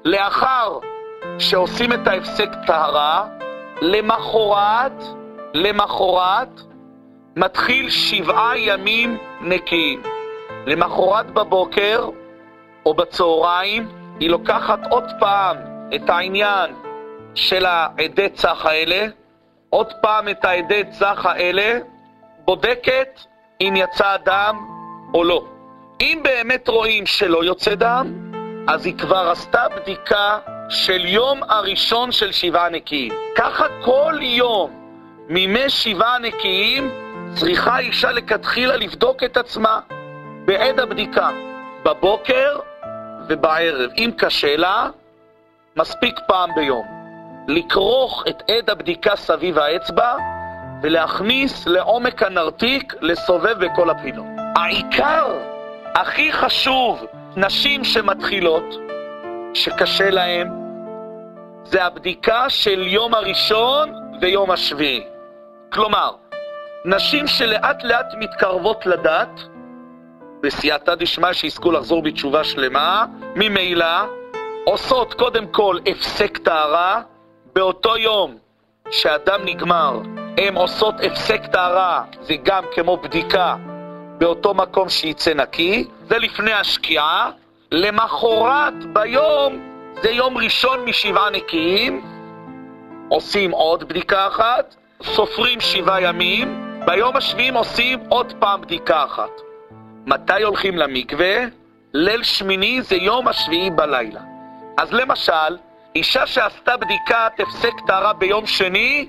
לאחר שעושים את ההפסק טהרה, למחרת מתחיל 7 ימים נקיים. למחרת בבוקר או בצהריים היא לוקחת עוד פעם את העניין של העדי צח האלה, עוד פעם את העדי צח האלה, בודקת אם יצא דם או לא. אם באמת רואים שלא יוצא דם, אז היא כבר עשתה בדיקה של יום הראשון של 7 נקיים. ככה כל יום מימי 7 נקיים צריכה אישה לכתחילה לבדוק את עצמה בעד הבדיקה, בבוקר ובערב. אם קשה לה, מספיק פעם ביום לכרוך את עד הבדיקה סביב האצבע ולהכניס לעומק הנרתיק, לסובב בכל הפינות. העיקר, הכי חשוב, נשים שמתחילות, שקשה להן, זה הבדיקה של יום הראשון ויום השביעי. כלומר, נשים שלאט לאט מתקרבות לדת, בסייעתא דשמיא שיזכו לחזור בתשובה שלמה, ממילא עושות קודם כל הפסק טהרה. באותו יום שאדם נגמר, הן עושות הפסק טהרה, זה גם כמו בדיקה באותו מקום שיצא נקי, זה לפני השקיעה. למחרת ביום, זה יום ראשון מ7 נקיים, עושים עוד בדיקה אחת, סופרים 7 ימים, ביום השביעים עושים עוד פעם בדיקה אחת. מתי הולכים למקווה? ליל שמיני זה יום השביעי בלילה. אז למשל, אישה שעשתה בדיקת הפסק טהרה ביום שני,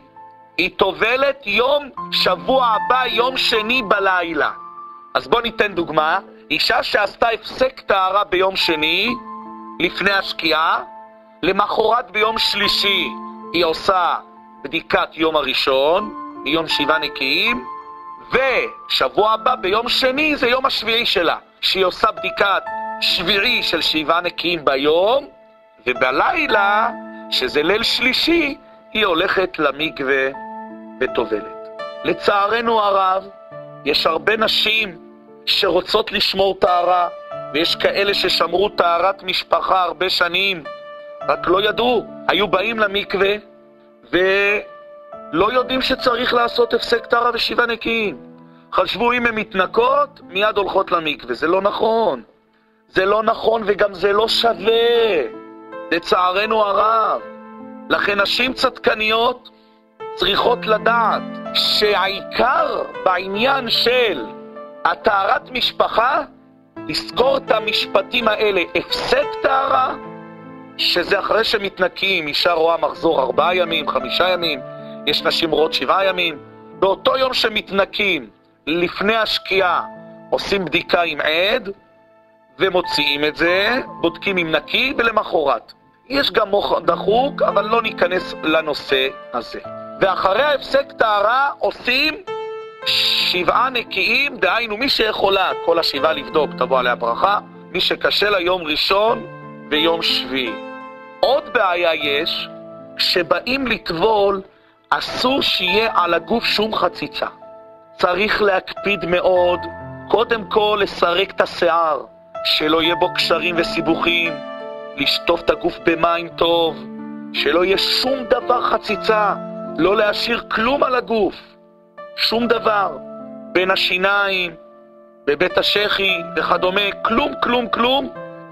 היא טובלת יום שבוע הבא, יום שני בלילה. אז בוא ניתן דוגמה. אישה שעשתה הפסק טהרה ביום שני, לפני השקיעה, למחרת ביום שלישי היא עושה בדיקת יום הראשון, יום 7 נקיים, ושבוע הבא ביום שני זה יום השביעי שלה, שהיא עושה בדיקת שביעי של 7 נקיים ביום, ובלילה, שזה ליל שלישי, היא הולכת למקווה וטובלת. לצערנו הרב, יש הרבה נשים שרוצות לשמור טהרה, ויש כאלה ששמרו טהרת משפחה הרבה שנים, רק לא ידעו, היו באים למקווה, ולא יודעים שצריך לעשות הפסק טהרה ו7 נקיים. חשבו אם הן מתנקות, מיד הולכות למקווה. זה לא נכון. זה לא נכון וגם זה לא שווה. לצערנו הרב. לכן נשים צדקניות צריכות לדעת שהעיקר בעניין של הטהרת משפחה, לזכור את המשפטים האלה, הפסק טהרה, שזה אחרי שמתנקים, אישה רואה מחזור 4 ימים, 5 ימים, יש נשים רואות 7 ימים, באותו יום שמתנקים, לפני השקיעה, עושים בדיקה עם עד, ומוציאים את זה, בודקים עם נקי, ולמחרת. יש גם מוח דחוק, אבל לא ניכנס לנושא הזה. ואחרי ההפסק טהרה עושים 7 נקיים, דהיינו מי שיכולה כל ה7 לבדוק, תבוא עליה ברכה, מי שקשה לה יום ראשון ויום שביעי. עוד בעיה יש, כשבאים לטבול, אסור שיהיה על הגוף שום חציצה. צריך להקפיד מאוד, קודם כל לסרק את השיער, שלא יהיה בו קשרים וסיבוכים, לשטוף את הגוף במים טוב, שלא יהיה שום דבר חציצה, לא להשאיר כלום על הגוף, שום דבר, בין השיניים, בבית השכי וכדומה, כלום, כלום, כלום.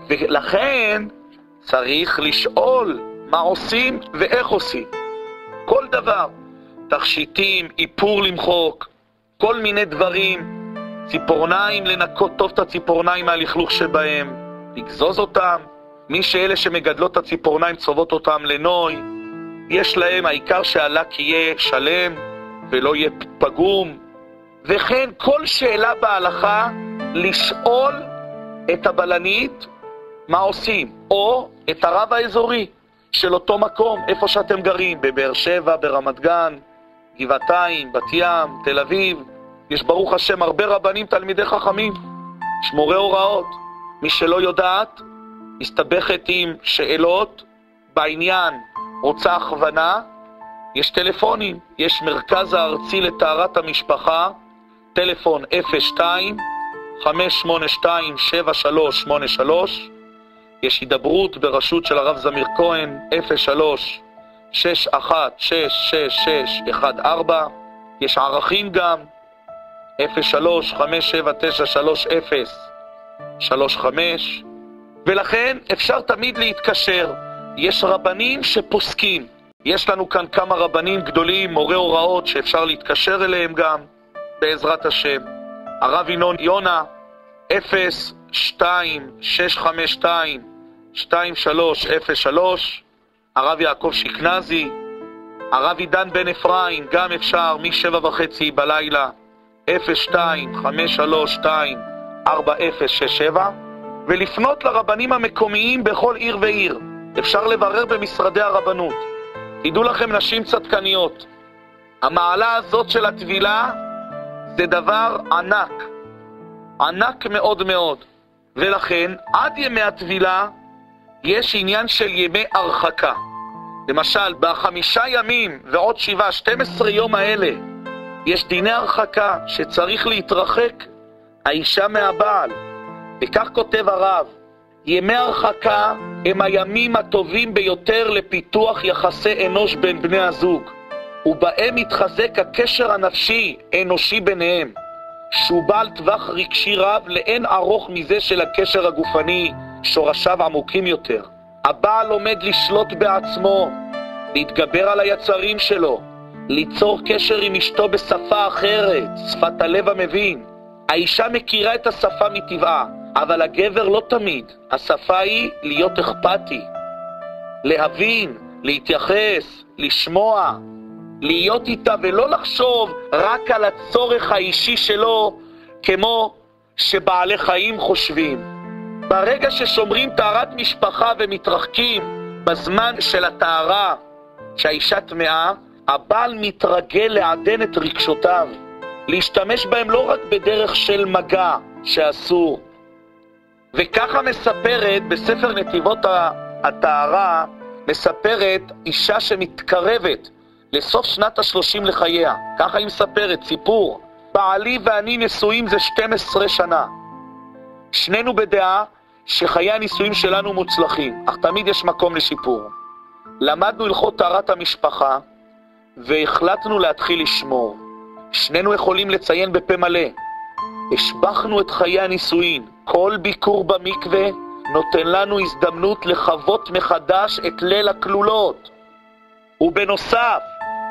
ולכן צריך לשאול מה עושים ואיך עושים. כל דבר, תכשיטים, איפור למחוק, כל מיני דברים, ציפורניים, לנקות טוב את הציפורניים מהלכלוך שבהם, לגזוז אותם. מי שאלה שמגדלות את הציפורניים צובות אותם לנוי, יש להם, העיקר שהלק יהיה שלם ולא יהיה פגום. וכן כל שאלה בהלכה לשאול את הבלנית מה עושים, או את הרב האזורי של אותו מקום, איפה שאתם גרים, בבאר שבע, ברמת גן, גבעתיים, בת ים, תל אביב. יש ברוך השם הרבה רבנים תלמידי חכמים, שמורי הוראות. מי שלא יודעת, מסתבכת עם שאלות בעניין, רוצה הכוונה, יש טלפונים, יש מרכז הארצי לטהרת המשפחה, טלפון 02-582-7383, יש הידברות בראשות של הרב זמיר כהן, 03-61666614. יש ערכים גם, 03-5793-035. ולכן אפשר תמיד להתקשר. יש רבנים שפוסקים. יש לנו כאן כמה רבנים גדולים, מורי הוראות, שאפשר להתקשר אליהם גם, בעזרת השם. הרב ינון יונה, 02-652-2303. הרב יעקב שקנזי, הרב עידן בן אפרים, גם אפשר מ-7:30 בלילה, 02-532-4067, ולפנות לרבנים המקומיים בכל עיר ועיר. אפשר לברר במשרדי הרבנות. תדעו לכם, נשים צדקניות, המעלה הזאת של הטבילה זה דבר ענק, ענק מאוד מאוד. ולכן עד ימי הטבילה יש עניין של ימי הרחקה. למשל, ב5 ימים ועוד 7, 12 יום האלה יש דיני הרחקה שצריך להתרחק האישה מהבעל. וכך כותב הרב, ימי הרחקה הם הימים הטובים ביותר לפיתוח יחסי אנוש בין בני הזוג, ובהם מתחזק הקשר הנפשי אנושי ביניהם, שהוא בעל טווח רגשי רב לאין ארוך מזה של הקשר הגופני, שורשיו עמוקים יותר. הבעל לומד לשלוט בעצמו, להתגבר על היצרים שלו, ליצור קשר עם אשתו בשפה אחרת, שפת הלב המבין. האישה מכירה את השפה מטבעה, אבל הגבר לא תמיד. השפה היא להיות אכפתי, להבין, להתייחס, לשמוע, להיות איתה ולא לחשוב רק על הצורך האישי שלו כמו שבעלי חיים חושבים. ברגע ששומרים טהרת משפחה ומתרחקים בזמן של הטהרה שהאישה טמאה, הבעל מתרגל לעדן את רגשותיו, להשתמש בהם לא רק בדרך של מגע שאסור. וככה מספרת בספר נתיבות הטהרה, מספרת אישה שמתקרבת לסוף שנת ה-30 לחייה. ככה היא מספרת, סיפור. בעלי ואני נשואים זה 12 שנה. שנינו בדעה שחיי הנישואים שלנו מוצלחים, אך תמיד יש מקום לשיפור. למדנו הלכות טהרת המשפחה והחלטנו להתחיל לשמור. שנינו יכולים לציין בפה מלא, השבחנו את חיי הנישואין. כל ביקור במקווה נותן לנו הזדמנות לחוות מחדש את ליל הכלולות. ובנוסף,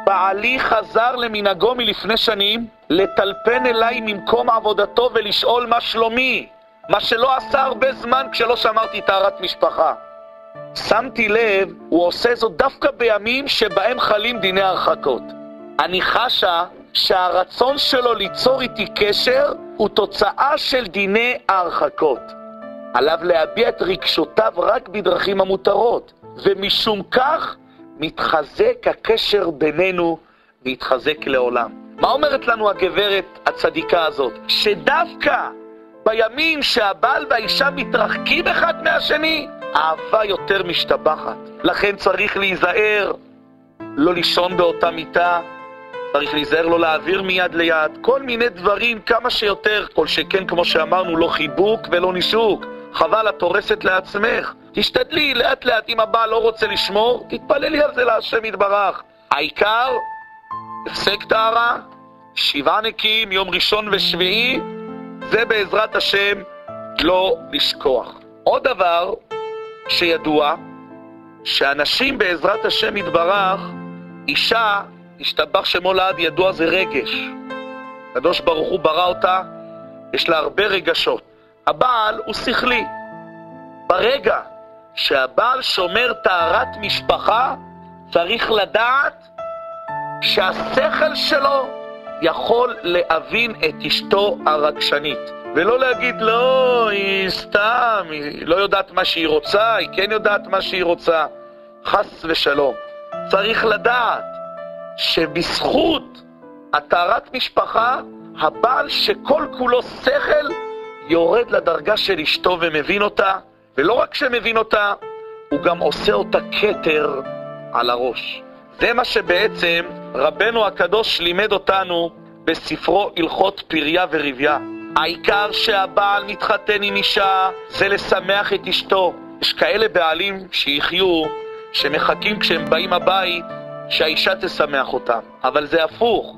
בעלי חזר למנהגו מלפני שנים לטלפן אליי ממקום עבודתו ולשאול מה שלומי, מה שלא עשה הרבה זמן כשלא שמרתי טהרת משפחה. שמתי לב, הוא עושה זאת דווקא בימים שבהם חלים דיני הרחקות. אני חשה שהרצון שלו ליצור איתי קשר הוא תוצאה של דיני ההרחקות. עליו להביע את רגשותיו רק בדרכים המותרות, ומשום כך מתחזק הקשר בינינו והתחזק לעולם. מה אומרת לנו הגברת הצדיקה הזאת? שדווקא בימים שהבעל והאישה מתרחקים אחד מהשני, האהבה יותר משתבחת. לכן צריך להיזהר לא לישון באותה מיטה, צריך להיזהר לא להעביר מיד ליד, כל מיני דברים כמה שיותר, כל שכן כמו שאמרנו, לא חיבוק ולא נישוק. חבל, את הורסת לעצמך. תשתדלי לאט לאט, אם הבעל לא רוצה לשמור, תתפללי על זה להשם יתברך. העיקר, הפסק טהרה, 7 נקיים, יום ראשון ושביעי, זה בעזרת השם לא לשכוח. עוד דבר שידוע, שאנשים בעזרת השם יתברך, אישה, השתבח שמו לעד, ידוע זה רגש. הקדוש ברוך הוא ברא אותה, יש לה הרבה רגשות. הבעל הוא שכלי. ברגע שהבעל שומר טהרת משפחה, צריך לדעת שהשכל שלו יכול להבין את אשתו הרגשנית, ולא להגיד לא, היא סתם, היא לא יודעת מה שהיא רוצה, היא כן יודעת מה שהיא רוצה. חס ושלום. צריך לדעת שבזכות הטהרת משפחה, הבעל שכל כולו שכל יורד לדרגה של אשתו ומבין אותה, ולא רק שמבין אותה, הוא גם עושה אותה כתר על הראש. זה מה שבעצם רבנו הקדוש לימד אותנו בספרו הלכות פריה ורביה. העיקר שהבעל מתחתן עם אישה זה לשמח את אשתו, יש כאלה בעלים שיחיו, שמחכים כשהם באים הבית, שהאישה תשמח אותם. אבל זה הפוך.